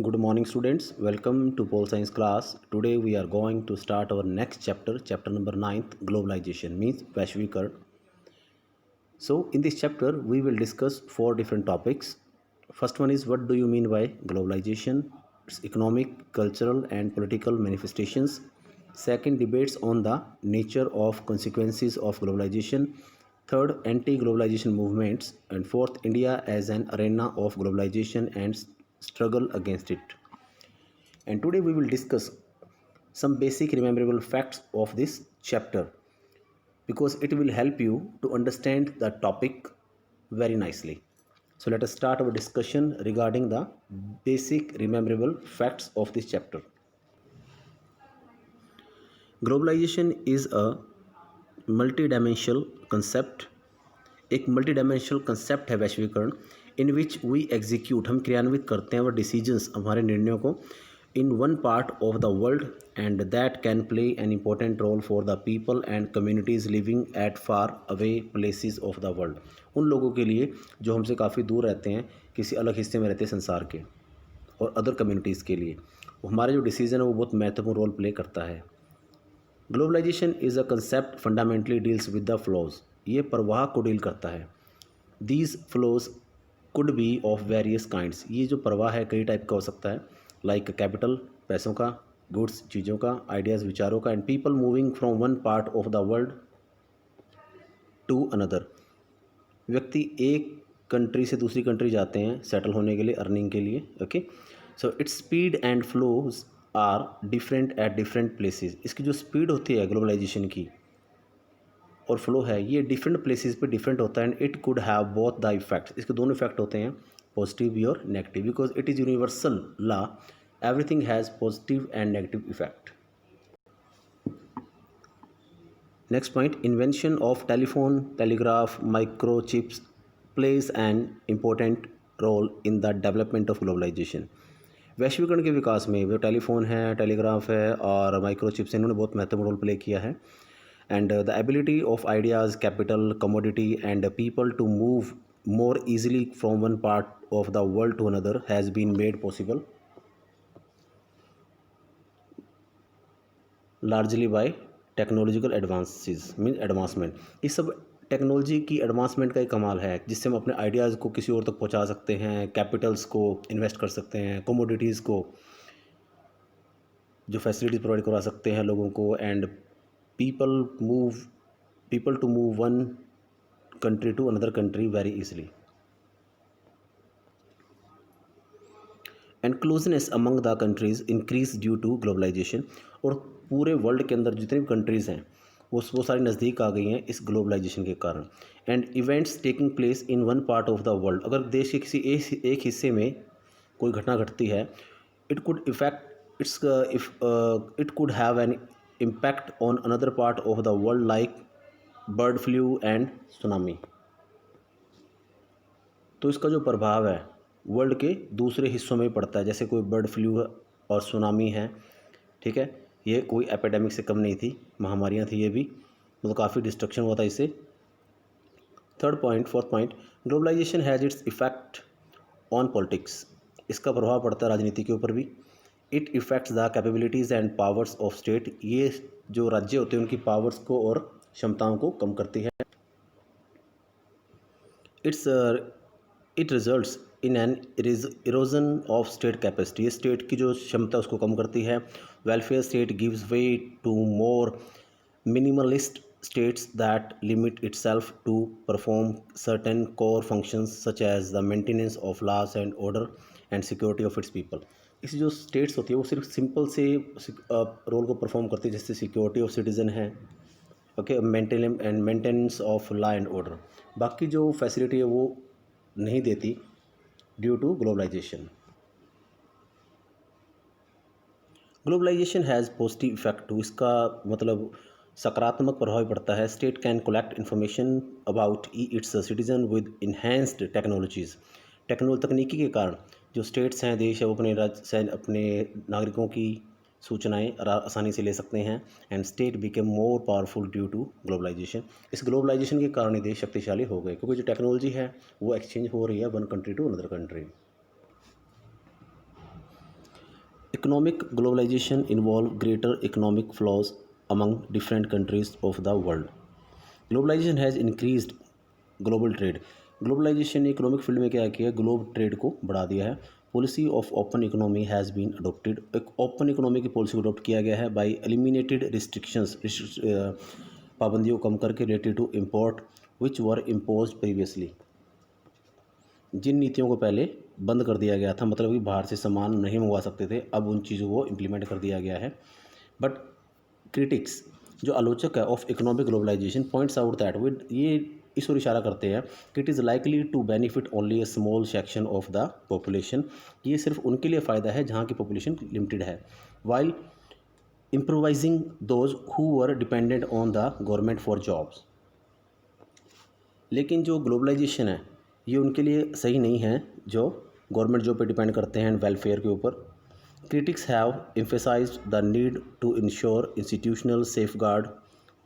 Good morning, students. Welcome to Pole Science class. Today we are going to start our next chapter, chapter number 9th, globalization means वैश्वीकरण. So in this chapter we will discuss four different topics. First one is what do you mean by globalization? Its economic, cultural and political manifestations. Second, debates on the nature of consequences of globalization. Third, anti-globalization movements. And fourth, India as an arena of globalization and struggle against it. And today we will discuss some basic rememberable facts of this chapter because it will help you to understand the topic very nicely. So let us start our discussion regarding the basic rememberable facts of this chapter. Globalization is a multidimensional concept. एक multi dimensional concept है वैश्वीकरण इन which we execute हम क्रियान्वित करते हैं वो decisions हमारे निर्णयों को in one part of the world and that can play an important role for the people and communities living at far away places of the world. उन लोगों के लिए जो हमसे काफ़ी दूर रहते हैं, किसी अलग हिस्से में रहते हैं संसार के, और अदर कम्युनिटीज़ के लिए हमारे जो डिसीजन है वो बहुत महत्वपूर्ण रोल प्ले करता है. Globalization is a concept fundamentally deals with the flows. ये प्रवाह को डील करता है. These flows could be of various kinds. ये जो प्रवाह है कई टाइप का हो सकता है, लाइक कैपिटल पैसों का, गुड्स चीज़ों का, आइडियाज़ विचारों का, and people moving from one part of the world to another. व्यक्ति एक कंट्री से दूसरी कंट्री जाते हैं सेटल होने के लिए, अर्निंग के लिए. Okay, so it's speed and flows are different at different places. इसकी जो स्पीड होती है ग्लोबलाइजेशन की और फ्लो है ये डिफरेंट प्लेसेस पे डिफरेंट होता है. And it could have both the effects. इसके दोनों इफेक्ट होते हैं, पॉजिटिव भी और negative, because it is universal law. Everything has positive and negative effect. Next point, invention of telephone, telegraph, microchips plays an important role in the development of globalization. वैश्वीकरण के विकास में वो टेलीफोन है, telegraph है और microchips, इन्होंने बहुत महत्वपूर्ण रोल प्ले किया है. And the ability of ideas, capital, commodity and people to move more easily from one part of the world to another has been made possible largely by technological advances, means advancement. इस सब technology की advancement का ही कमाल है जिससे हम अपने ideas को किसी और तक पहुंचा सकते हैं, कैपिटल्स को इन्वेस्ट कर सकते हैं, कमोडिटीज़ को जो फैसिलिटीज़ प्रोवाइड करवा सकते हैं लोगों को, and people to move one country to another country very easily. And closeness among the countries increase due to globalization. और पूरे वर्ल्ड के अंदर जितनी भी कंट्रीज़ हैं वो सारी नज़दीक आ गई हैं इस ग्लोबलाइजेशन के कारण. And events taking place in one part of the world. अगर देश के किसी एक हिस्से में कोई घटना घटती है, it could effect it could have an impact on another part of the world like bird flu and tsunami. तो इसका जो प्रभाव है वर्ल्ड के दूसरे हिस्सों में पड़ता है, जैसे कोई बर्ड फ्लू और सुनामी है. ठीक है, ये कोई एपिडेमिक से कम नहीं थी, महामारियाँ थी ये भी, मतलब काफ़ी डिस्ट्रक्शन हुआ था इससे. Fourth point, globalization has its effect on politics. इसका प्रभाव पड़ता है राजनीति के ऊपर भी. It affects the capabilities and powers of state. ये जो राज्य होते हैं उनकी पावर्स को और क्षमताओं को कम करती है. It results in an erosion of state capacity. ये स्टेट की जो क्षमता उसको कम करती है. Welfare state gives way to more minimalist states that limit itself to perform certain core functions such as the maintenance of laws and order and security of its people. इस जो स्टेट्स होती है वो सिर्फ सिंपल से role को perform करती है, जैसे सिक्योरिटी ऑफ सिटीज़न है, okay, maintenance of law and order. बाकी जो फैसिलिटी है वो नहीं देती due to globalization. Globalization has positive effect too. इसका मतलब सकारात्मक प्रभाव पड़ता है. State can collect information about its citizen with enhanced technologies. तकनीकी के कारण जो स्टेट्स हैं, देश है, वो अपने नागरिकों की सूचनाएं आसानी से ले सकते हैं. And state became more powerful due to globalization. इस ग्लोबलाइजेशन के कारण ही देश शक्तिशाली हो गए, क्योंकि जो टेक्नोलॉजी है वो एक्सचेंज हो रही है one country to another country. Economic globalization involve greater economic flows among different countries of the world. Globalization has increased global trade. Globalization ने इकोनॉमिक फील्ड में क्या किया, ग्लोब ट्रेड को बढ़ा दिया है. Policy of open economy has been adopted. एक open economy की पॉलिसी को अडोप्ट किया गया है बाई एलिमिनेटेड रिस्ट्रिक्शंस, पाबंदियों को कम करके, related to import which were impose previously. जिन नीतियों को पहले बंद कर दिया गया था, मतलब कि बाहर से सामान नहीं मंगवा सकते थे, अब उन चीज़ों को इम्प्लीमेंट कर दिया गया है. बट क्रिटिक्स, जो आलोचक है of economic globalization, points out that with, ये इस ओर इशारा करते हैं कि it is likely to benefit only a small section of the population. ये सिर्फ उनके लिए फ़ायदा है जहाँ की पॉपुलेशन लिमिटेड है. While improvising those who were dependent on the government for jobs. लेकिन जो ग्लोबलाइजेशन है ये उनके लिए सही नहीं है जो गवर्नमेंट जॉब पे डिपेंड करते हैं, वेलफेयर के ऊपर. Critics have emphasized the need to ensure institutional safeguard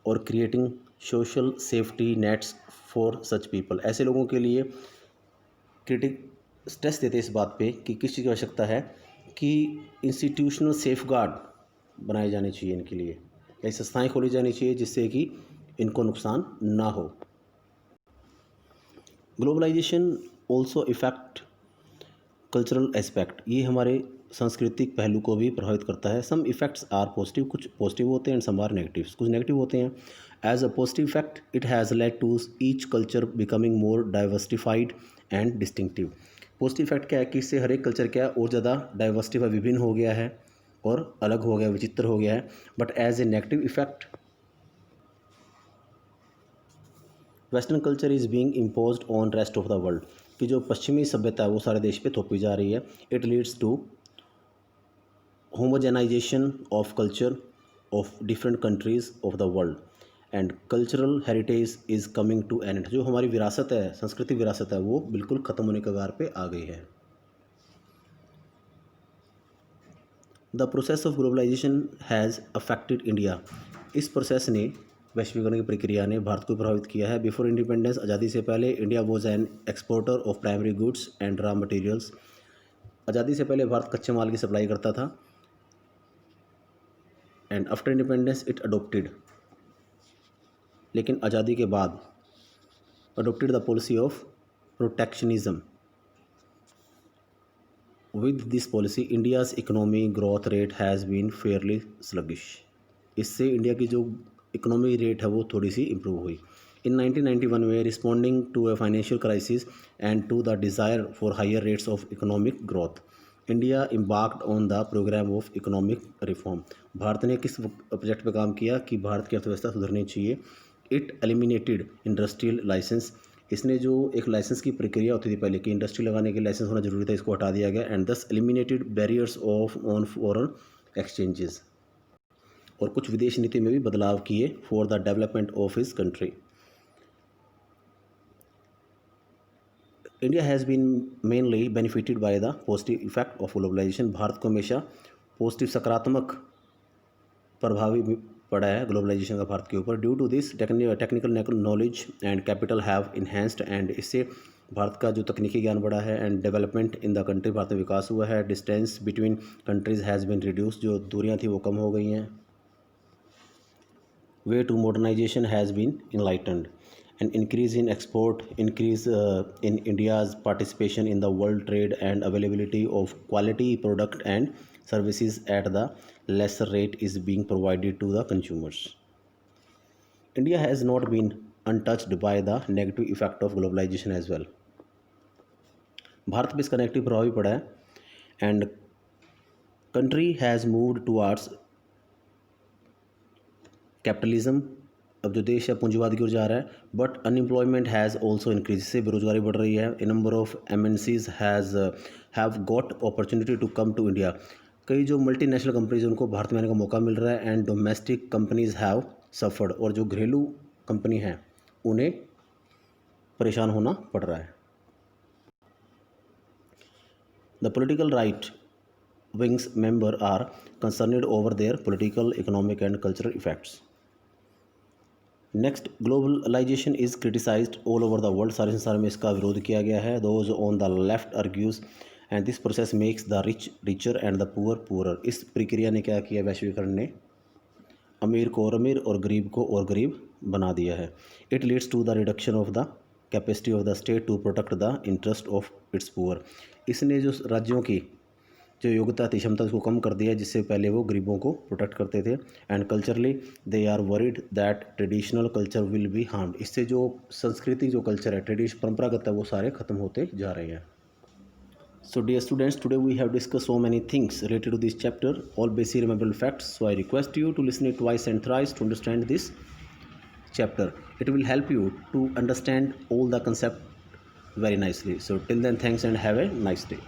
और creating social safety nets for such people. ऐसे लोगों के लिए क्रिटिक स्ट्रेस देते इस बात पे कि किस चीज़ की आवश्यकता है कि इंस्टीट्यूशनल सेफगार्ड बनाए जाने चाहिए इनके लिए, ऐसी संस्थाएँ खोली जानी चाहिए जिससे कि इनको नुकसान ना हो. Globalization also effect cultural aspect. ये हमारे सांस्कृतिक पहलू को भी प्रभावित करता है. सम इफेक्ट्स आर पॉजिटिव, कुछ पॉजिटिव होते हैं, एंड सम आर नेगेटिव, कुछ नेगेटिव होते हैं. As a positive effect it has led to each culture becoming more diversified and distinctive. Positive effect क्या है कि इससे हर एक कल्चर क्या है और ज़्यादा डाइवर्सिफाई, विभिन्न हो गया है और अलग हो गया, विचित्र हो गया है. But as a negative effect western culture is being imposed on rest of the world, कि जो पश्चिमी सभ्यता है वो सारे देश पे थोपी जा रही है. It leads to homogenization of culture of different countries of the world and cultural heritage is coming to an end. जो हमारी विरासत है, सांस्कृतिक विरासत है, वो बिल्कुल ख़त्म होने के कगार पे आ गई है. The process of globalization has affected India. इस प्रोसेस ने, वैश्वीकरण की प्रक्रिया ने भारत को प्रभावित किया है. बिफोर इंडिपेंडेंस, आज़ादी से पहले, India was an exporter of primary goods and raw materials. आज़ादी से पहले भारत कच्चे माल की सप्लाई करता था. And after independence it adopted, लेकिन आज़ादी के बाद adopted the policy of protectionism. With this policy India's economy growth rate has been fairly sluggish. इससे इंडिया की जो इकोनॉमी रेट है वो थोड़ी सी इम्प्रूव हुई. इन 1991 में, responding to a financial crisis and to the desire for higher rates of economic growth, India embarked on the programme of economic reform. Bharat ने किस प्रोजेक्ट पे काम किया कि भारत की अर्थव्यवस्था सुधरनी चाहिए. It eliminated industrial license. इसने जो एक लाइसेंस की प्रक्रिया होती थी पहले कि इंडस्ट्री लगाने के लाइसेंस होना जरूरी था, इसको हटा दिया गया. And this eliminated barriers of on foreign exchanges. और कुछ विदेश नीति में भी बदलाव किए for the development of his country. India has been mainly benefited by the positive effect of globalization. Bharat को हमेशा पॉजिटिव, सकारात्मक प्रभावी पड़ा है ग्लोबलाइजेशन का भारत के ऊपर. Due to this technical knowledge and capital have enhanced. And इससे भारत का जो तकनीकी ज्ञान बढ़ा है and development in the country, Bharat में विकास हुआ है. Distance between countries has been reduce. जो दूरियाँ थी वो कम हो गई हैं. Way to modernization has been enlightened. An increase in export, increase in India's participation in the world trade and availability of quality product and services at the lesser rate is being provided to the consumers. India has not been untouched by the negative effect of globalization as well. Bharat पे इसका negative प्रभाव भी पड़ा है. And country has moved towards capitalism. अब जो देश है पूंजीवाद की ओर जा रहा है. But unemployment has also increase. इससे बेरोजगारी बढ़ रही है. A number of MNCs have got opportunity to come to India. कई जो मल्टीनेशनल कंपनीज उनको भारत में आने का मौका मिल रहा है. And domestic companies have suffered. और जो घरेलू कंपनी हैं उन्हें परेशान होना पड़ रहा है. The political right wings member are concerned over their political, economic and cultural effects. Next, globalization is criticised all over the world. सारे संसार में इसका विरोध किया गया है. Those on the left argues and this process makes the rich richer and the poor poorer. इस प्रक्रिया ने क्या किया, वैश्वीकरण ने अमीर को और अमीर और गरीब को और गरीब बना दिया है। It leads to the reduction of the capacity of the state to protect the interest of its poor. इसने जो राज्यों की जो योग्यता थी, क्षमता, उसको कम कर दिया, जिससे पहले वो गरीबों को प्रोटेक्ट करते थे। And culturally they are worried that traditional culture will be harmed. इससे जो सांस्कृतिक जो कल्चर है, ट्रेडिशन परंपरागत है, वो सारे खत्म होते जा रहे हैं। So dear students, today we have discussed so many things related to this chapter, all basic rememberable facts. So I request you to listen it twice and thrice to understand this chapter. It will help you to understand all the concept very nicely. So till then, thanks and have a nice day.